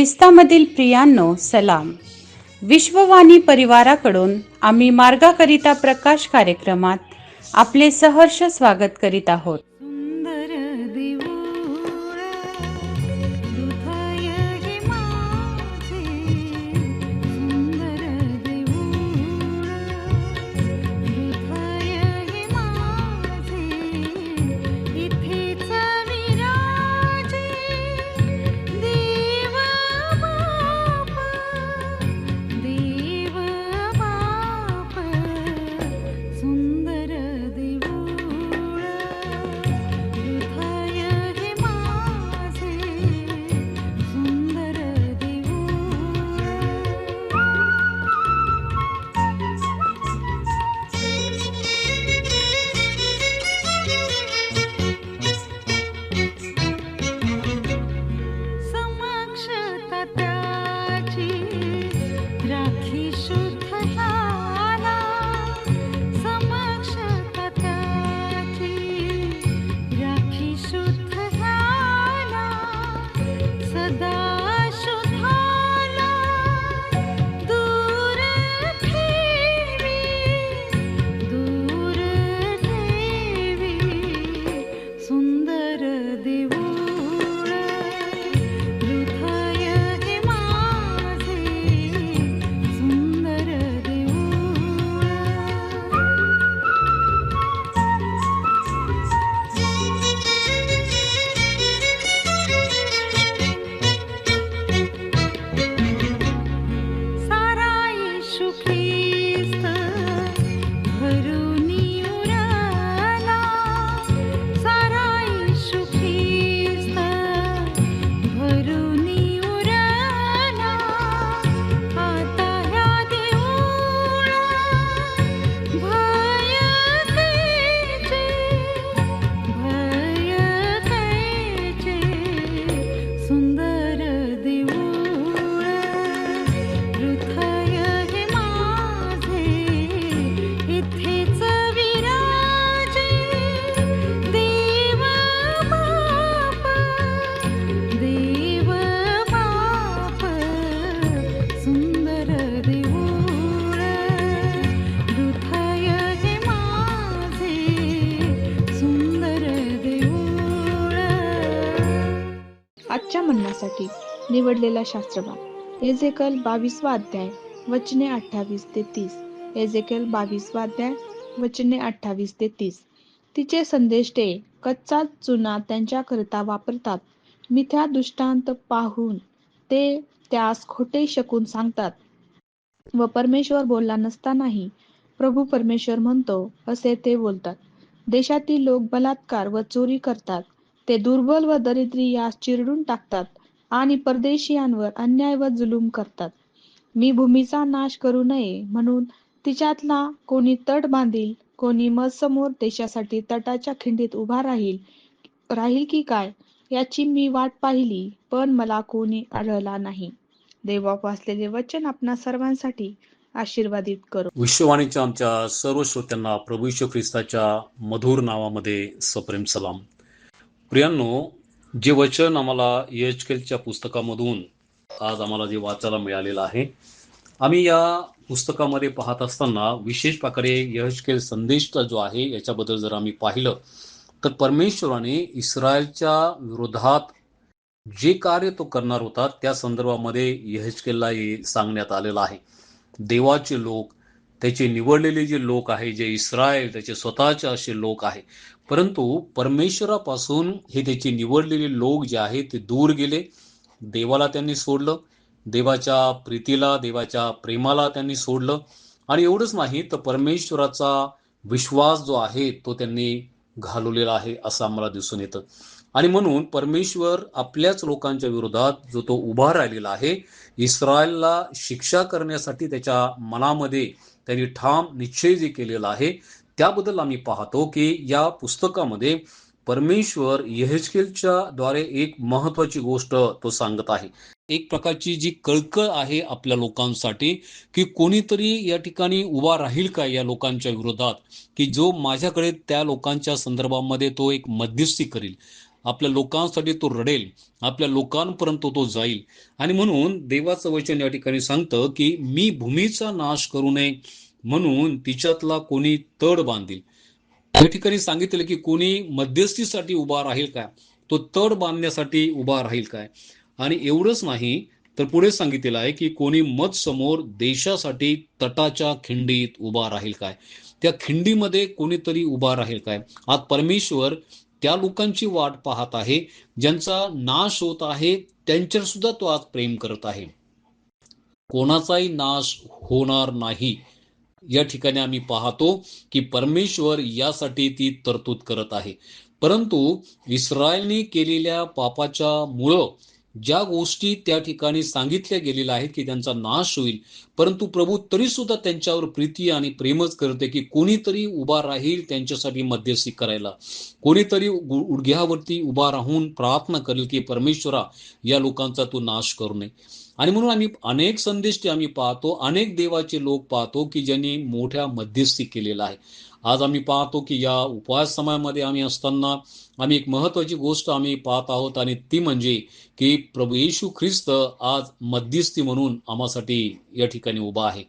ख्रिस्तामधील प्रियांनो, सलाम. विश्ववाणी परिवाराकडून आम्ही मार्गाकरिता प्रकाश कार्यक्रमात आपले सहर्ष स्वागत करीत आहोत. सुंदर देऊळ हृदय हे माझे, सुंदर देऊळ हृदय हे माझे, इथेच विराजे देव बाप, देव बाप, सुंदर देऊळ हृदय हे माझे, सुंदर देऊळ. समक्षता त्याची राखी शुद्ध झाला, समक्षता त्याची राखी शुद्ध झाला, सदा शुद्धाला दूर ठेवी, दूर ठेवी, सुंदर देऊळ हृदय हे माझे, सुंदर देऊळ. सारा येशू ख्रिस्त भरूनी उरला, सारा येशू ख्रिस्त भरूनी उरला, आता ह्या देऊळा भय कैचे, भय कैचे, सुंदर देऊळ हृदय हे माझे, इथेच विराजे देव बाप, देव बाप, सुंदर देऊळ हृदय हे माझे, सुंदर देऊळ. आजच्या म्हणण्यासाठी निवडलेला शास्त्रभाग एजेकल 22वा अध्याय वचने 28 ते 30. एजेकल 22वा अध्याय वचने 28 ते 30. तिचे संदेश ते कच्चा चुना त्यांच्याकरिता वापरतात. मिथ्या दृष्टांत पाहून ते त्यास खोटे शकून सांगतात व परमेश्वर बोलला नसतानाही प्रभू परमेश्वर म्हणतो असे ते बोलतात. देशातील लोक बलात्कार व चोरी करतात. ते दुर्बल व दरिद्री यास चिरडून टाकतात आणि परदेशीयांवर अन्याय व जुलूम करतात. मी भूमीचा नाश करू नये म्हणून तिच्यातला कोणी तट बांधील, कोणी मजसमोर देशासाठी तटाच्या खिंडीत उभा राहील की काय, याची मी वाट पाहिली, पण मला कोणी आढळला नाही. देवा वाचलेले वचन आपणा सर्वांसाठी आशीर्वादित करो. विश्ववाणीच्या आमच्या सर्व श्रोत्यांना प्रभू येशू ख्रिस्ताच्या मधुर नावामध्ये सप्रेम सलाम. प्रियांनो, जे वचन आम्हाला यहेजकेलच्या पुस्तकामधून आज आम्हाला जे वाचायला मिळालेलं आहे, आम्ही या पुस्तकामध्ये पाहत असताना विशेष प्रकारे यहेजकेल संदेशचा जो आहे याच्याबद्दल जर आम्ही पाहिलं तर परमेश्वराने इस्रायलच्या विरोधात जे कार्य तो करणार होता त्या संदर्भामध्ये यहेजकेलला हे सांगण्यात आलेलं आहे. देवाचे लोक, त्याचे निवडलेले जे लोक आहे, जे इस्रायल त्याचे स्वतःचे असे लोक आहे, परंतु परमेश्वरापासून हे त्याचे निवडलेले लोक जे आहे ते दूर गेले. देवाला त्यांनी सोडलं, देवाच्या प्रीतीला, देवाच्या प्रेमाला त्यांनी सोडलं. आणि एवढंच नाही तर परमेश्वराचा विश्वास जो आहे तो त्यांनी घालवलेला आहे असं आम्हाला दिसून येतं. आणि म्हणून परमेश्वर आपल्याच लोकांच्या विरोधात जो तो उभा राहिलेला आहे, इस्रायलला शिक्षा करण्यासाठी त्याच्या मनामध्ये त्यांनी ठाम निश्चय जे केलेला आहे, त्याबद्दल आम्ही पाहतो की या पुस्तकामध्ये परमेश्वर यहेजकेलच्या द्वारे एक महत्वाची गोष्ट तो सांगत आहे. एक प्रकारची जी कळकळ आहे आपल्या लोकांसाठी की कोणीतरी या ठिकाणी उभा राहील का या लोकांच्या विरोधात, की जो माझ्याकडे त्या लोकांच्या संदर्भामध्ये तो एक मध्यस्थी करील. आपल्या लोकांसाठी तो रडेल, आपल्या लोकांपर्यंत तो जाईल. आणि म्हणून देवाचं वचन या ठिकाणी सांगतं की मी भूमीचा नाश करू नये म्हणून तिच्यातला कोणी तड बांधील. या ठिकाणी सांगितलं की कोणी मध्यस्थीसाठी उभा राहील काय, तो तड बांधण्यासाठी उभा राहील काय. आणि एवढंच नाही तर पुढे सांगितलेलं आहे की कोणी मत समोर देशासाठी तटाच्या खिंडीत उभा राहील काय, त्या खिंडीमध्ये कोणीतरी उभा राहील काय. आज परमेश्वर त्या लोकांची वाट पाहत आहे ज्यांचा नाश होत आहे, त्यांच्यावर सुद्धा तो आज प्रेम करत आहे. कोणाचाही नाश होणार नाही या ठिकाणी आम्ही पाहतो की परमेश्वर यासाठी ती तरतूद करत आहे. परंतु इस्रायलने केलेल्या पापाच्या मुळे ज्या गोष्टी त्या ठिकाणी सांगितल्या गेलेल्या आहेत की त्यांचा नाश होईल, परंतु प्रभू तरी सुद्धा त्यांच्यावर प्रीती आणि प्रेमच करते की कोणीतरी उभा राहील त्यांच्यासाठी मध्यस्थी करायला, कोणीतरी गुडघ्यावरती उभा राहून प्रार्थना करेल की परमेश्वरा या लोकांचा तू नाश करू नये. आणि म्हणून आम्ही अनेक संदेश आम्ही पाहतो, अनेक देवाचे लोक पाहतो की ज्यांनी मोठ्या मध्यस्थी केलेला आहे. आज आम्ही पाहतो की या उपवास समयामध्ये आम्ही असताना आम्ही एक महत्वाची गोष्ट आम्ही पाहत आहोत आणि ती म्हणजे की प्रभू येशू ख्रिस्त आज मध्यस्थी म्हणून आम्हासाठी या ठिकाणी उभा आहे.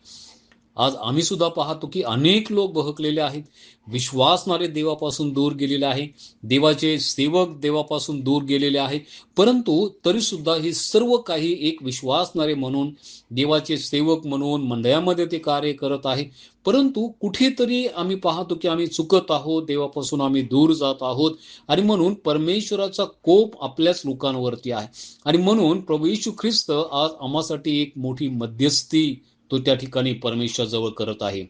आज आम्ही सुद्धा पाहतो की अनेक लोक बहकलेले आहेत, विश्वासणारे देवापासून दूर गेलेले आहे, देवाचे सेवक देवापासून दूर गेलेले आहे. परंतु तरी सुद्धा हे सर्व काही एक विश्वासणारे म्हणून, देवाचे सेवक म्हणून मंडळामध्ये ते कार्य करत आहे. परंतु कुठेतरी आम्ही पाहतो की आम्ही चुकत आहोत, देवापासून आम्ही दूर जात आहोत आणि म्हणून परमेश्वराचा कोप आपल्याच लोकांवरती आहे. आणि म्हणून प्रभू येशू ख्रिस्त आज आम्हासाठी एक मोठी मध्यस्थी तो त्या ठिकाणी परमेश्वराजवळ करत आहे.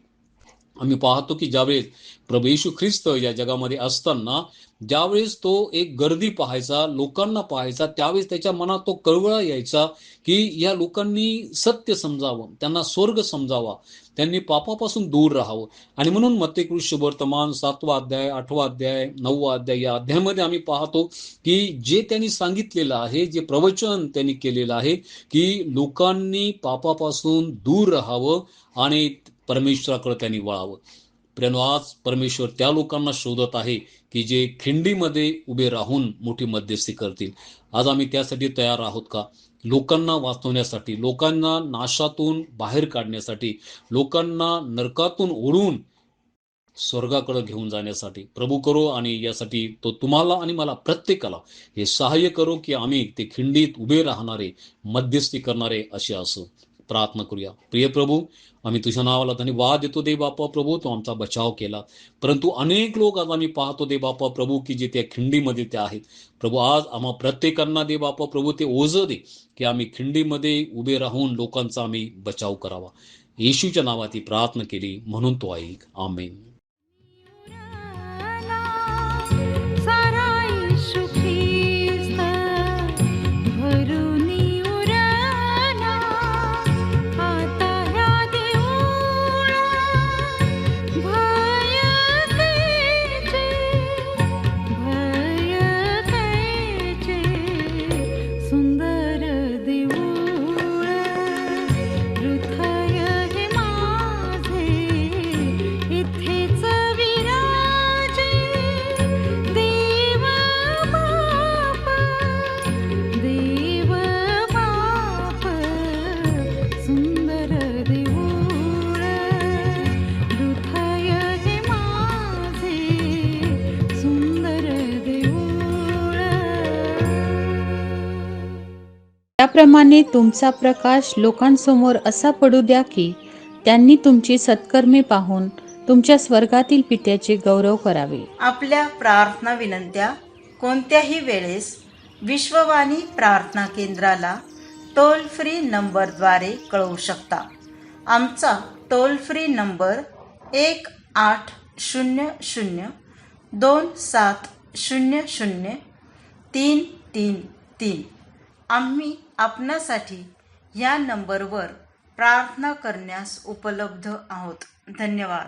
आम्ही पाहतो की ज्यावेळेस प्रभू येशू ख्रिस्त या जगामध्ये असताना ज्यावेळेस तो एक गर्दी पाहायचा, लोकांना पाहायचा, त्यावेळेस त्याच्या मनात तो कळवळा यायचा की या लोकांनी सत्य समजावं, त्यांना स्वर्ग समजावा, त्यांनी पापापासून दूर राहावं. आणि म्हणून मत्तेय शुभवर्तमान 7वा अध्याय, 8वा अध्याय, 9वा अध्याय या अध्यायामध्ये आम्ही पाहतो की जे त्यांनी सांगितलेलं आहे, जे प्रवचन त्यांनी केलेलं आहे की लोकांनी पापापासून दूर राहावं आणि परमेश्वराकडे त्यांनी वळावं. प्रियानो, आज परमेश्वर त्या लोकांना शोधत आहे की जे खिंडीमध्ये उभे राहून मोठी मध्यस्थी करतील. आज आम्ही त्यासाठी तयार आहोत का? लोकांना वाचवण्यासाठी, लोकांना नाशातून बाहेर काढण्यासाठी, लोकांना नरकातून ओढून स्वर्गाकडे घेऊन जाण्यासाठी प्रभू करो. आणि यासाठी तो तुम्हाला आणि मला प्रत्येकाला हे सहाय्य करो की आम्ही ते खिंडीत उभे राहणारे, मध्यस्थी करणारे असे असो. प्रार्थना करूया. प्रिय प्रभू, आम्ही तुझ्या नावाला धन्यवाद देतो दे बापा प्रभू, तो आमचा बचाव केला. परंतु अनेक लोक आज आम्ही पाहतो दे बापा प्रभू की जे त्या खिंडीमध्ये ते आहेत. प्रभू, आज आम्हा प्रत्येकांना दे बापा प्रभू ते ओझं दे की आम्ही खिंडीमध्ये उभे राहून लोकांचा आम्ही बचाव करावा. येशूच्या नावात ही प्रार्थना केली म्हणून तो ऐक. आमेन. सारा येशू ख्रिस्त भरुनी उरला, आता ह्या देऊळा भय कैचे, सुंदर देऊळ हृदय हे माझे इथेच विराजे, देव बाप सुंदर देऊळ हृदय हे माझे सुंदर देऊळ. त्याप्रमाणे तुमचा प्रकाश लोकांसमोर असा पडू द्या की त्यांनी तुमची सत्कर्मे पाहून तुमच्या स्वर्गातील पित्याचे गौरव करावे. आपल्या प्रार्थना विनंत्या कोणत्याही वेळेस विश्ववाणी प्रार्थना केंद्राला टोल फ्री नंबरद्वारे कळवू शकता. आमचा टोल फ्री नंबर 1-800-2700-333. आम्ही आपणासाठी या नंबरवर प्रार्थना करण्यास उपलब्ध आहोत. धन्यवाद.